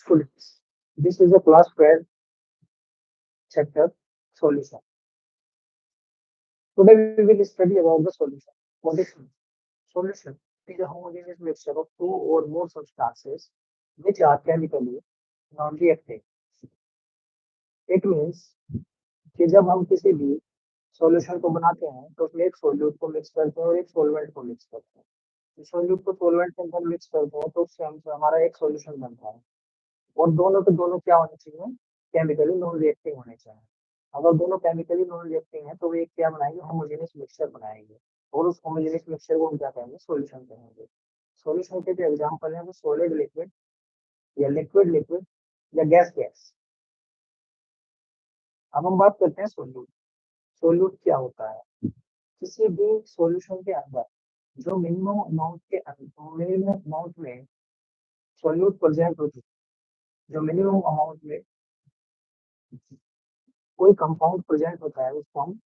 Students, this is a class 12 chapter solution. Today we will study about the solution. What is solution? It is a homogeneous mixture of two or more substances which are chemically non-reactive. It means कि जब हम किसी भी solution को बनाते हैं तो उसमें एक सोल्यूट को मिक्स करते हैं और एक सोलवेंट को मिक्स करते हैं। सोल्यूट को सोलवेंट के अंदर मिक्स करते हैं तो उससे हमसे हमारा एक सॉल्यूशन बनता है और दोनों के दोनों क्या होने चाहिए, केमिकली नॉन रिएक्टिव होने चाहिए। अगर दोनों केमिकली नॉन रिएक्टिव हैं तो वो एक क्या बनाएंगे, होमोजेनियस मिक्सचर बनाएंगे और उस होमोजेनियस मिक्सचर को हम क्या कहेंगे, सॉल्यूशन कहेंगे। सॉल्यूशन के जो एग्जांपल है वो सॉलिड लिक्विड या लिक्विड लिक्विड या गैस गैस। अब हम बात करते हैं सोल्यूट। सोल्यूट क्या होता है? किसी भी सॉल्यूशन के अंदर जो मिनिमम अमाउंट में सोल्यूट प्रेजेंट होती है, जो मिनिमम अमाउंट में कोई कंपाउंड प्रेजेंट होता है उसको हम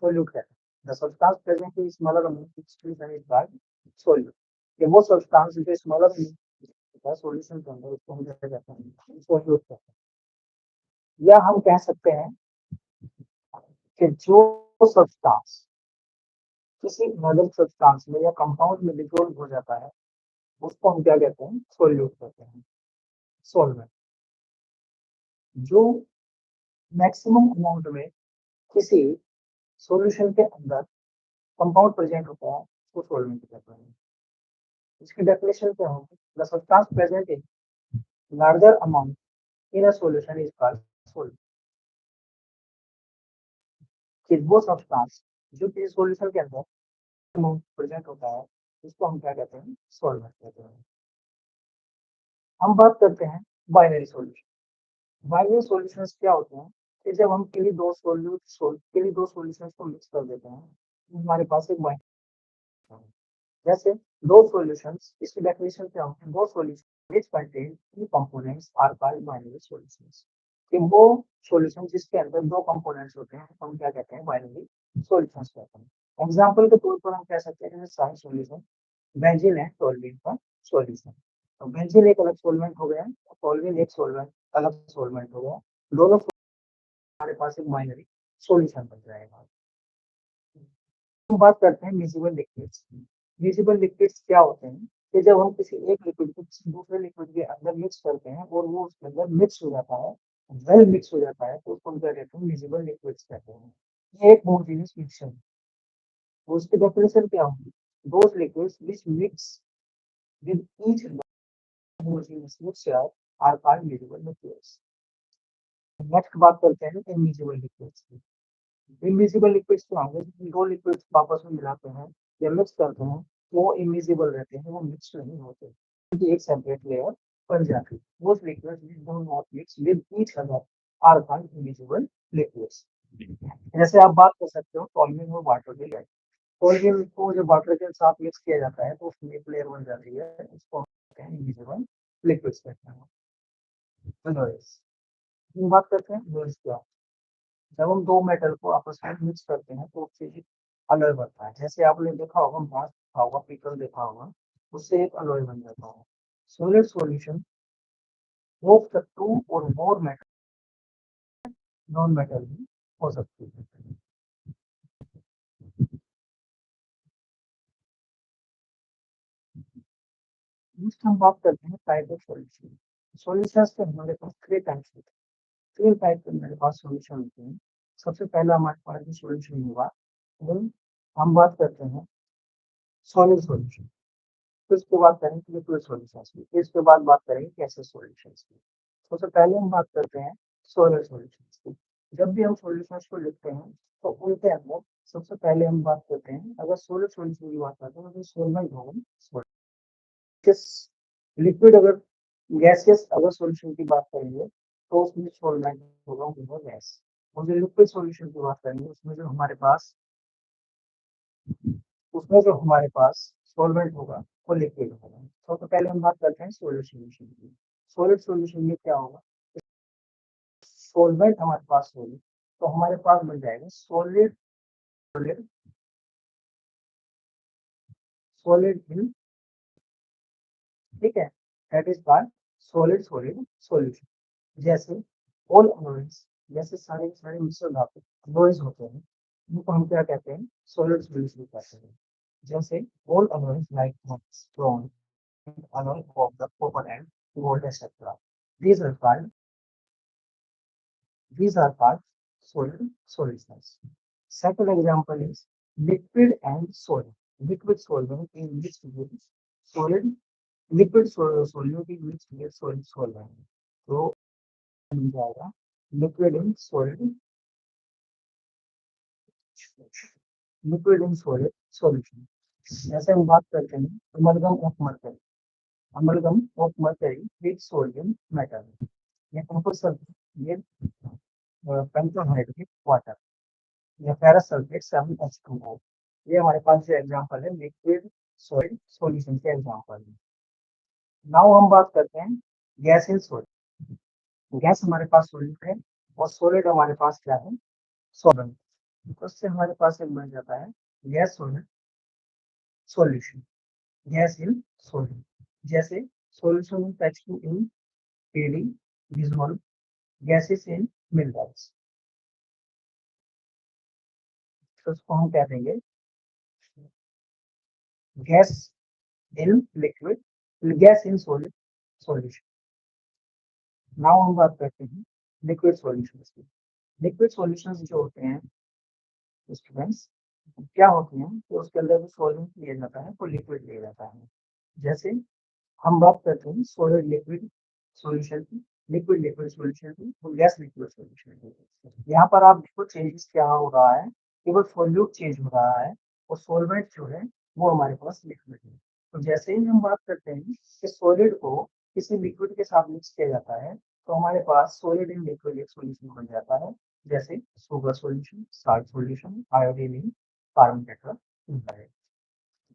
सोल्यूट कहते हैं। The substance present in smaller amount is called solute. ये वो सब्सटेंस जो स्मॉलर होता है सॉल्यूशन के अंदर उसको हम क्या कहते हैं, सोल्यूट कहते हैं। या हम कह सकते हैं कि जो सब्सटेंस किसी अदर सब्सटेंस में या कंपाउंड में डिसॉल्व हो जाता है उसको हम क्या कहते हैं, सोल्यूट कहते हैं, सॉल्वेंट। जो मैक्सिमम अमाउंट में किसी सॉल्यूशन के अंदर कंपाउंड प्रेजेंट होता है उसको सॉल्वेंट कहते हैं। इसकी डेफिनेशन क्या होगी? The substance present in larger amount in a solution is called solvent. कि वो सब्सटेंस जो किसी सॉल्यूशन के अंदर अमाउंट प्रेजेंट होता है उसको हम क्या कहते हैं, सॉल्वेंट कहते हैं। हम बात करते हैं बाइनरी सॉल्यूशन। बाइनरी सॉल्यूशंस क्या होते हैं कि जब हम किसी दो सॉल्यूशंस को मिक्स कर देते हैं तो हमारे पास एक बाइनरी, जैसे दो सॉल्यूशंस, इसकी डेफिनेशन क्या होती है, दो solution which contain two components are called binary solutions। कि वो सॉल्यूशन जिसके अंदर दो कंपोनेंट्स होते हैं हम क्या कहते हैं, बाइनरी सॉल्यूशंस कहते हैं। एग्जांपल के तौर पर हम कह सकते हैं सारे सॉल्यूशन बेंजीन है टोल्यूइन का सॉल्यूशन। तो बेंजीन एक अलग सॉल्वेंट हो गया और टोल्यूइन एक सॉल्वेंट अलग सॉल्वेंट हो गया, दोनों हमारे पास एक बाइनरी सॉल्यूशन बन जाएगा। हम बात करते हैं मिक्सिबल लिक्विड्स। मिक्सिबल लिक्विड्स क्या होते हैं कि जब हम किसी एक लिक्विड को किसी दूसरे लिक्विड के अंदर मिक्स करते हैं और वो उसके अंदर मिक्स हो जाता है, वेल मिक्स हो जाता है, तो उसको हम क्या कहते हैं, मिक्सिबल लिक्विड्स कहते हैं। ये एक होमोजेनियस मिक्सचर है। तो उसकी डेफिनेशन क्या होगी, those liquids which mix with each homogeneous mixture are called miscible liquids. Next बात करते हैं इमिजिबल लिक्विड्स की। इमिजिबल लिक्विड्स क्या होंगे, दो लिक्विड्स आपस में मिलाते हैं या मिक्स करते हैं वो इमिजिबल रहते हैं, वो मिक्स नहीं होते क्योंकि एक सेपरेट लेयर बन जाती है। वो liquids do not mix with each other are called immiscible liquids. जैसे आप बात कर सकते हो टोल्यूइन और वाटर की। टोल्यूइन को जब वाटर के साथ मिक्स किया जाता है तो उसमें एक लेयर बन जाती है, उसको हम कहते हैं इमिजिबल लिक्विड्स कहते हैं। हम बात करते हैं नॉइज क्या। जब हम दो मेटल को आपस में मिक्स करते हैं तो उससे एक अलॉय बनता है। जैसे आपने देखा होगा, बांस देखा होगा, पीतल देखा होगा, उससे एक अलॉय बन जाता है। Solid solution of the two और मोर मेटल, नॉन मेटल भी हो सकती है। नेक्स्ट हम बात करते हैं टाइप ऑफ सॉल्यूशन। सॉल्यूशंस के हमारे पास थ्री टाइप्स होते हैं। तीन टाइप के हमारे पास सॉल्यूशन होते हैं। सबसे पहला हमारे पास जो सॉल्यूशन होगा वो हम बात करते हैं सॉलिड सॉल्यूशन। फिर उसके बाद करेंगे लिक्विड सॉल्यूशंस की, फिर इसके बाद बात करेंगे गैसेस सॉल्यूशंस की। सबसे पहले हम बात करते हैं सॉलिड सॉल्यूशंस की। जब भी हम सॉल्यूशंस को लिखते हैं तो उनके अंदर सबसे पहले हम बात करते हैं, अगर सॉलिड सॉल्यूशन की बात करते हैं तो सॉल्वेंट होगा। किस लिक्विड अगर गैसेस अगर सॉल्यूशन की बात करेंगे तो उसमें सॉल्वेंट होगा, वो गैस। और जो लिक्विड सॉल्यूशन की बात करेंगे उसमें जो हमारे पास सॉल्वेंट होगा वो लिक्विड होगा। तो पहले हम बात करते हैं सॉलिड सॉल्यूशन की। सॉलिड सॉल्यूशन में क्या होगा, सॉल्वेंट हमारे पास होगी तो हमारे पास बन जाएगा सॉलिड सॉलिड सॉलिड इन, ठीक है, that is called solid solid solution, जैसे ऑल अनोइंस, जैसे सारे सारे मिश्र धातु अनोइंस होते हैं, उनको हम क्या कहते हैं, सॉलिड सॉल्यूशन कहते हैं। जैसे ऑल अनोइंस like stone, alloy of the copper and gold, etc. These are called these are called solid solutions. Second example is liquid and solid. Liquid solvent in which with solid solute in which with solid solvent. तो बन जाएगा liquid in solid, liquid in solid solution. जैसे हम बात करते हैं amalgam of mercury, amalgam of mercury with sodium metal. ये composition, ये पेंटाहाइड्रेट वाटर या फेरस सल्फेट 7H2O। ये हमारे पास जो एग्जांपल है लिक्विड सॉलिड सॉल्यूशन के एग्जांपल है। नाउ हम बात करते हैं गैस इन सॉलिड। गैस हमारे पास सॉलिड है और सॉलिड हमारे पास क्या है, सॉल्वेंट। तो उससे हमारे पास एक बन जाता है gas solid solution, gas in solid. जैसे solution in H2 in PD dissolve gases in minerals। तो उसको हम कह देंगे gas in liquid, gas in solid solution. Now हम बात करते हैं लिक्विड सॉल्यूशंस की। लिक्विड सॉल्यूशंस जो होते हैं स्टूडेंट्स क्या होते हैं, तो उसके अंदर जो सॉल्वेंट लिया जाता है वो लिक्विड लिया जाता है। जैसे हम बात करते हैं सॉलिड लिक्विड सॉल्यूशन की, लिक्विड लिक्विड सॉल्यूशन की और गैस लिक्विड सॉल्यूशन की। यहाँ पर आप देखो चेंजेस क्या हो रहा है, केवल सॉल्यूट चेंज हो रहा है और सॉल्वेंट जो है वो हमारे पास लिक्विड है। तो जैसे ही हम बात करते हैं कि सॉलिड को किसी लिक्विड के साथ मिक्स किया जाता है तो हमारे पास सॉलिड इन लिक्विड एक सॉल्यूशन बन जाता है, जैसे sugar solution, salt solution, iodine इन कार्बन टेट्राक्लोराइड।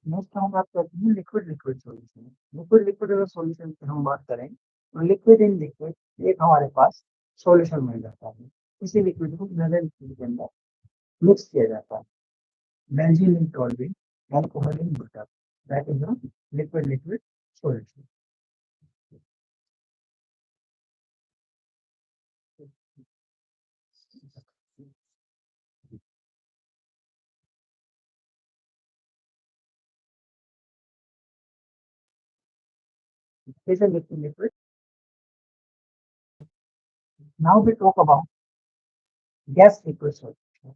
नेक्स्ट हम बात करते हैं liquid liquid solution. Liquid liquid अगर सॉल्यूशन की हम बात करें तो लिक्विड इन लिक्विड एक हमारे पास सॉल्यूशन मिल जाता है। इसी लिक्विड को नदर लिक्विड के अंदर मिक्स किया जाता है, benzene in toluene, alcohol in water, that is the liquid liquid solution. This is liquid liquid. Now we talk about gas liquid solution.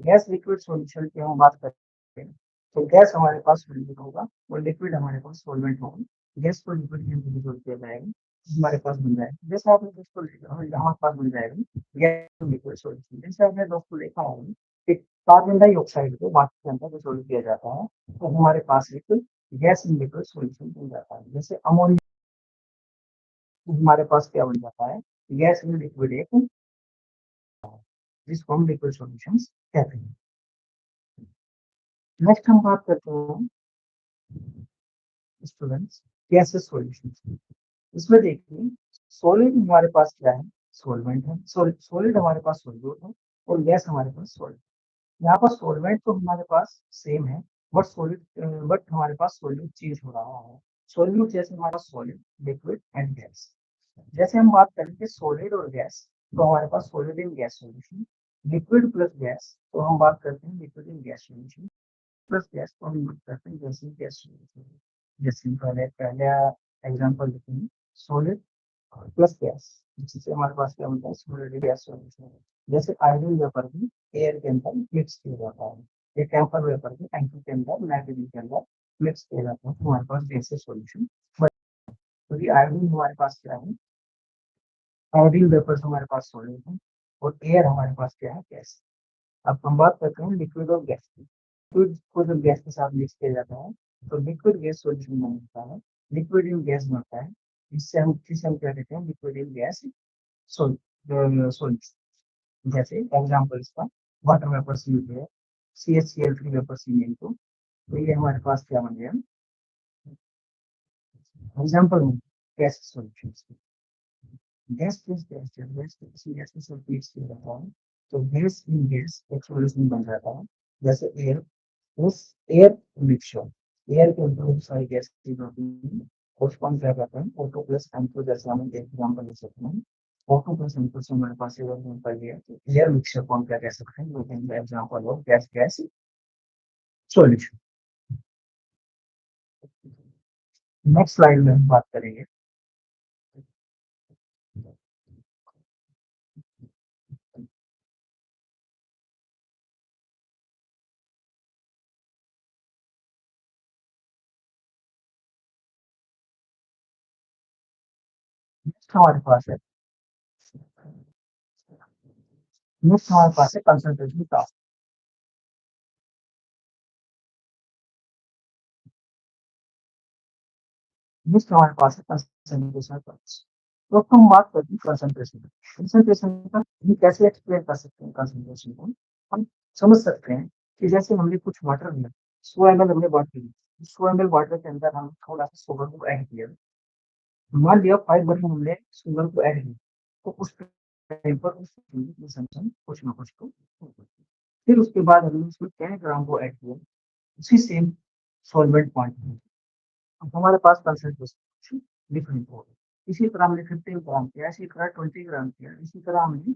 Gas liquid solution की हम बात करते हैं तो गैस हमारे पास सॉल्यूट होगा और लिक्विड हमारे पास सॉल्वेंट होगा। गैस को लिक्विड के अंदर डिसॉल्व किया जाएगा, हमारे पास बन जाएगा, जैसे आपने दोस्तों हमारे पास बन जाएगा गैस लिक्विड सॉल्यूशन। जैसे आपने दोस्तों देखा होगा कि कार्बन डाइऑक्साइड को वाटर के अंदर डिसॉल्व किया जाता है तो हमारे पास एक गैस इन लिक्विड सॉल्यूशन बन जाता है। जैसे अमोनिया हमारे पास क्या बन जाता है, गैस इन लिक्विड एक, जिसको हम लिक्विड सॉल्यूशंस कहते हैं। नेक्स्ट हम बात करते हैं स्टूडेंट्स गैसेस सॉल्यूशंस की। इसमें देखिए सॉलिड हमारे पास क्या है, सॉल्वेंट है, सॉलिड हमारे पास सॉल्यूट है और गैस हमारे पास सॉल्ट। यहाँ पर सॉल्वेंट तो हमारे पास सेम है बट बट हमारे पास सॉल्यूट चेंज हो रहा है। सॉल्यूट जैसे हमारा सॉलिड लिक्विड एंड गैस। जैसे हम बात करेंगे सॉलिड और गैस तो हमारे पास solid in gas solution, liquid plus gas तो हम बात करते हैं liquid in gas solution, plus gas को हम बात करते हैं गैस इन गैस सॉल्यूशन। जैसे पहले पहले एग्जांपल देखेंगे सॉलिड प्लस गैस, जिससे हमारे पास क्या होता है सॉलिड गैस सॉल्यूशन। जैसे आयोडीन वेपर भी एयर के अंदर मिक्स किया जाता है, ये टेम्पर वेपर भी टैंकी के अंदर नाइट्रोजन के अंदर मिक्स किया जाता है तो हमारे पास गैसेस सॉल्यूशन। क्योंकि आयोडीन हमारे पास क्या है, आयोडीन वेपर्स हमारे पास सॉलिड है और एयर हमारे पास क्या है, गैस। अब हम बात करते हैं लिक्विड और गैस की। लिक्विड को जब गैस के साथ मिक्स किया जाता है तो लिक्विड गैस सॉल्यूशन बनता है, लिक्विड इन गैस बनता है, जिससे हम क्या कहते हैं लिक्विड इन गैस सॉल्यूशन। जैसे एग्जांपल इसका वाटर वेपर सी है, CH3 वेपर सी, तो ये हमारे पास क्या बन गया एग्जांपल में gas solution. Gas plus gas जब गैस किसी गैस के साथ मिक्स किया जाता है तो गैस इन गैस एक सॉल्यूशन बन जाता है। जैसे एयर, उस एयर मिक्सचर, एयर के अंदर बहुत सारी गैस होती है, उसको हम क्या कहते हैं O2 प्लस M2, जैसे हम एक एग्जाम्पल ले सकते हैं O2 प्लस M2 से हमारे पास ये वर्क कर लिया तो क्लियर मिक्सचर को हम क्या कह सकते हैं, using the example of gas gas solution. Next slide में हम बात करेंगे नेक्स्ट हमारे पास है नेक्स्ट हमारे पास है कंसंट्रेशन टास्क। नेक्स्ट हमारे पास है कंसंट्रेशन टास्क। तो अब हम बात करते हैं कंसंट्रेशन। कंसंट्रेशन का हम कैसे एक्सप्लेन कर सकते हैं कंसंट्रेशन को, हम समझ सकते हैं कि जैसे हमने कुछ वाटर लिया, 100 ml हमने वाटर लिया, 100 ml वाटर के अंदर हम थोड़ा सा शुगर को ऐड किया, मान लिया 5 ग्राम हमने शुगर को ऐड किया, तो उस टाइम पर उस कंसंट्रेशन कुछ ना कुछ तो होगा। फिर उसके बाद हमने उसमें 10 ग्राम को ऐड किया उसी सेम सॉल्वेंट क्वांटिटी, अब हमारे पास कंसंट्रेशन डिफरेंट हो गया। इसी तरह हमने 15 ग्राम किया, इसी तरह 20 ग्राम किया, इसी तरह हमने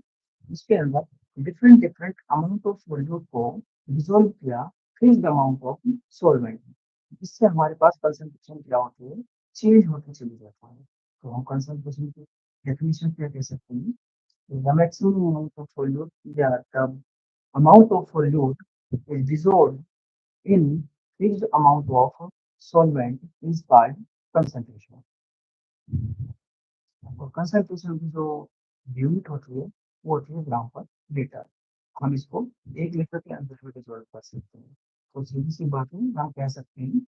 इसके अंदर different different amount of solute को डिसॉल्व किया फिक्स्ड अमाउंट ऑफ सॉल्वेंट। इससे हमारे पास कंसंट्रेशन क्या होती है, चेंज होती चली जाता है। तो हम कंसंट्रेशन की डेफिनेशन क्या कह सकते हैं, the maximum amount of solute, yeah, the amount of solute is dissolved in fixed amount of solvent is called concentration। और कंसंट्रेशन की जो यूनिट होती है वो होती है ग्राम पर लीटर। हम इसको 1 लीटर के अंदर में डिसॉल्व कर सकते हैं। तो सीधी सी बात है, हम कह सकते हैं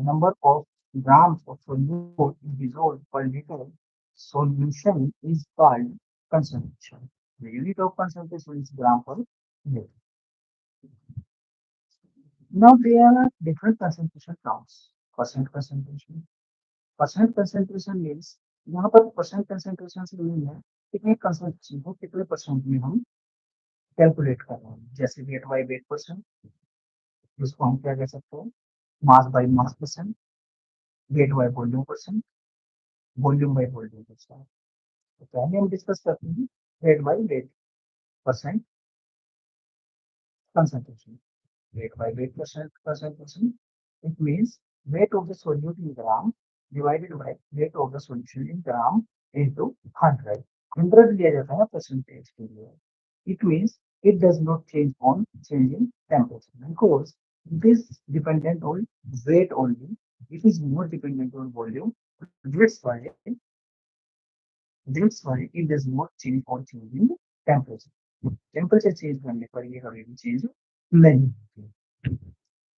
number of grams of solute is dissolved per liter solution is called concentration। The unit of concentration is gram per liter। Now there are different concentration terms। Percent concentration means यहाँ पर परसेंट कंसेंट्रेशन से mean है कितने concentration को कितने percent में हम calculate कर रहे हैं, जैसे वेट बाई वेट परसेंट, जिसको हम क्या कह सकते हैं mass by mass percent, weight by volume percent, volume by volume percent. तो पहले हम डिस्कस करते हैं wait by wait percent concentration। Weight by weight concentration, it means weight of the solute in gram divided by weight of the solution in gram into 100। 100 लिया जाता है percentage के लिए। It means it does not change on changing temperature because it is dependent on weight only, it is not dependent on volume। that's why it does not change on changing temperature। Temperature change करने पर ये कभी भी change नहीं होती।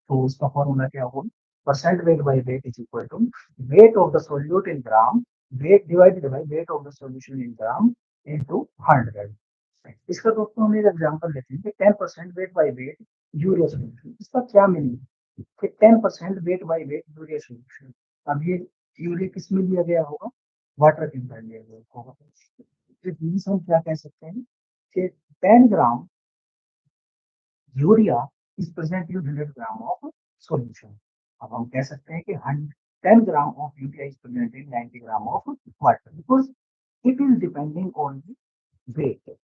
तो उसका formula क्या होगा, percent weight by weight is equal to weight of the solute in gram weight divided by weight of the solution in gram into 100। इसका दोस्तों हम एक एग्जांपल लेते हैं कि 10% wait by wait urea solution, इसका क्या मीनिंग है कि 10% wait by wait urea solution. अब ये यूरिया किस में लिया गया होगा, वाटर के अंदर लिया गया होगा। हम क्या कह सकते हैं कि 10 gram urea is present in 100 gram of solution। अब हम कह सकते हैं कि 10 gram of urea is present in 90 gram of water because it is depending on the weight।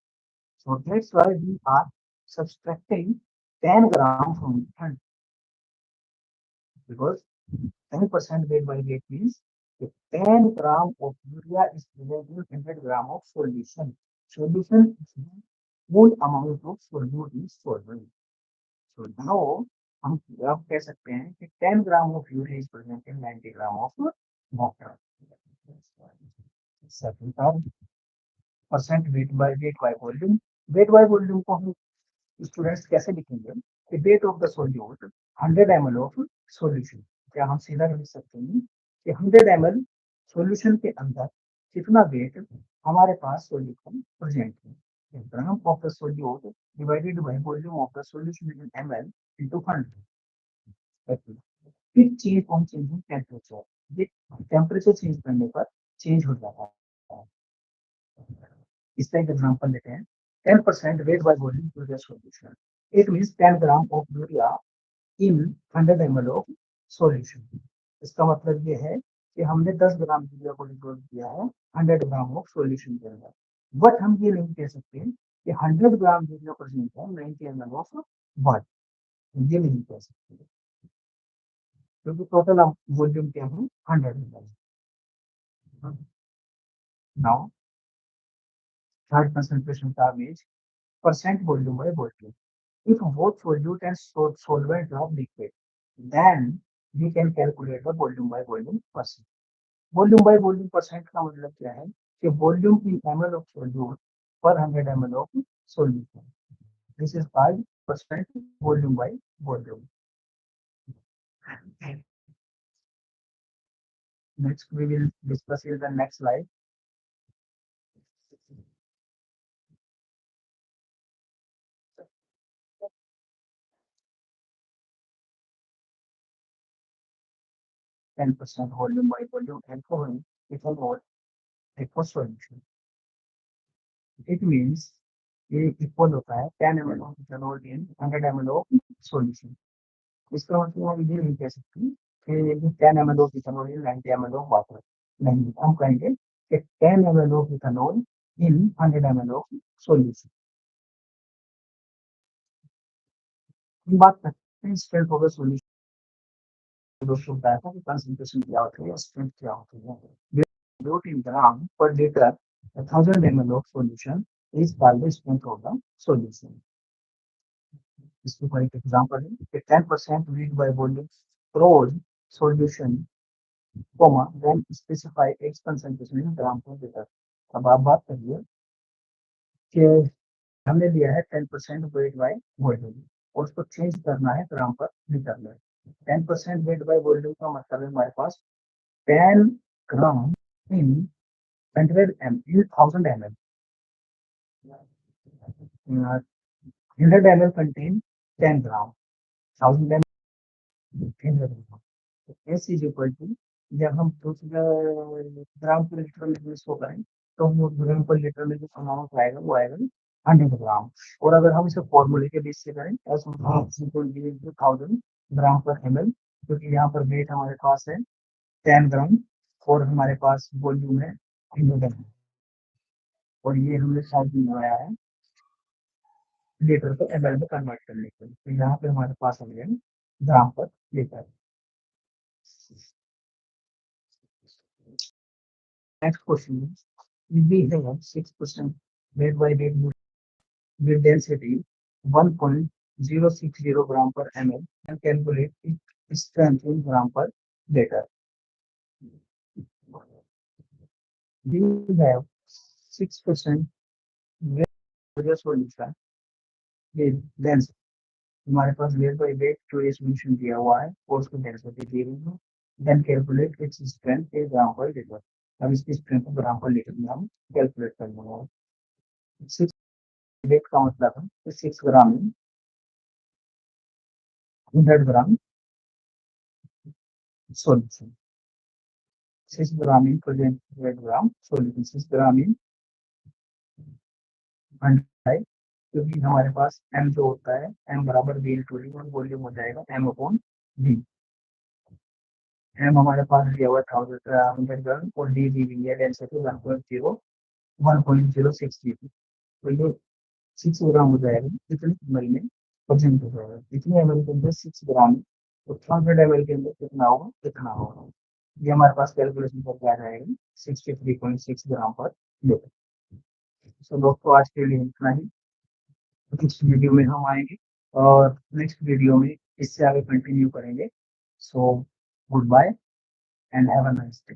So that's why we are subtracting 10 gram from 100 because 10% weight by weight means 10 gram of urea is present in 100 gram of solution। Solution is the whole amount of solute in solvent। So now हम अब कह सकते हैं कि 10 gram of urea is present in 90 gram of water. Second percent weight by volume. Weight by volume को हम students कैसे लिखेंगे कि wait of the solute 100 ml of solution. क्या हम सीधा लिख सकते हैं कि 100 ml सॉल्यूशन के अंदर कितना वेट हमारे पास सॉल्यूशन प्रेजेंट है, gram of the solute divided by volume of the solution in ml into 100। फिर चेंज ऑन चेंजिंग टेम्परेचर, ये टेम्परेचर चेंज करने पर चेंज हो जाता है। इसका एक एग्जांपल लेते हैं 10% weight by volume urea solution, it means 10 gram of urea in 100 ml of solution. इसका मतलब ये है कि हमने 10 ग्राम यूरिया को डिसॉल्व किया है 100 ग्राम ऑफ सॉल्यूशन के अंदर, बट हम ये नहीं कह सकते कि 100 ग्राम यूरिया प्रेजेंट है 90 ml ऑफ वाटर, ये नहीं कह सकते क्योंकि टोटल वॉल्यूम क्या है 100 ml। Now third concentration term is percent volume by volume. If both solute and solvent are liquid, then we can calculate the volume by volume percent. Volume by volume percent का मतलब क्या है कि volume in ml of solute per 100 ml of solution. This is called percent volume by volume. Next we will discuss in the next slide. %10% volume by volume alcohol ethanol aqueous solution. It means ये equal होता है 10 ml of ethanol in 100 ml of solution. इसका मतलब हम ये नहीं कह सकते कि 10 ml of ethanol in 90 ml of water, नहीं, हम कहेंगे कि 10 ml of ethanol in 100 ml of solution. हम बात करते हैं स्ट्रेंथ ऑफ द सॉल्यूशन। दोस्तों बताया था कि कंसंट्रेशन क्या होती है, स्ट्रेंथ क्या होती है। in gram per liter 1000 ml of solution is called the strength of the solution. इसके ऊपर एक एग्जांपल है कि 10% weight by volume chloride solution, then specify X concentration in gram per liter। अब आप बात करिए कि हमने लिया है 10% वेट बाय वॉल्यूम और उसको चेंज करना है ग्राम पर लीटर में। 10% वेट बाय वॉल्यूम का मतलब है हमारे पास 10 ग्राम इन 100 ml 1000 ml 100 ml contain 10 gram, 1000 ml 100 gram। S is equal to, जब हम ग्राम पर लीटर में इसको करें तो वो ग्राम पर लीटर में जो अमाउंट आएगा वो आएगा 100 ग्राम। और अगर हम इसे फॉर्मूले के बेस से करें S is equal to 1000 ग्राम पर ml, क्योंकि यहाँ पर वेट हमारे पास है 10 ग्राम और हमारे पास वॉल्यूम है 100 ग्राम, और ये हमने साइड में लगाया है लीटर को ml में कन्वर्ट करने के लिए। तो यहाँ पे हमारे पास आ गया ग्राम per litre. Next question is, we have 6% weight by weight with density 1.060 gram per ml and calculate its strength in gram per liter. We have 6% weight solution with density, हमारे पास वेट बाई वेट जो ये solution दिया हुआ है और उसको density दी हुई है, then calculate its strength in gram per litre. अब इसकी स्ट्रेंथ को ग्राम पर लीटर में हम कैलकुलेट कर लेंगे। 6 वेट का मतलब है कि 6 ग्राम इन 100 ग्राम सॉल्यूशन, 6 ग्राम इन 100 ग्राम सॉल्यूशन, 6 ग्राम इन 100, क्योंकि हमारे पास m जो होता है m बराबर v इंटू डी और वॉल्यूम हो जाएगा m अपॉन v। m हमारे पास दिया हुआ 100 ग्राम और d दी हुई है डेंसिटी 1.063, तो ये 6 ग्राम हो जाएगा। कितने ml में प्रेजेंट हो जाएगा, इतने ml के अंदर 6 ग्राम, तो 100 ml के अंदर कितना होगा, कितना होगा, ये हमारे पास कैलकुलेशन करके आ जाएगा 63.6 ग्राम पर लीटर। तो दोस्तों आज के लिए इतना ही, नेक्स्ट वीडियो में हम आएंगे और नेक्स्ट वीडियो में इससे आगे कंटिन्यू करेंगे। So goodbye and have a nice day.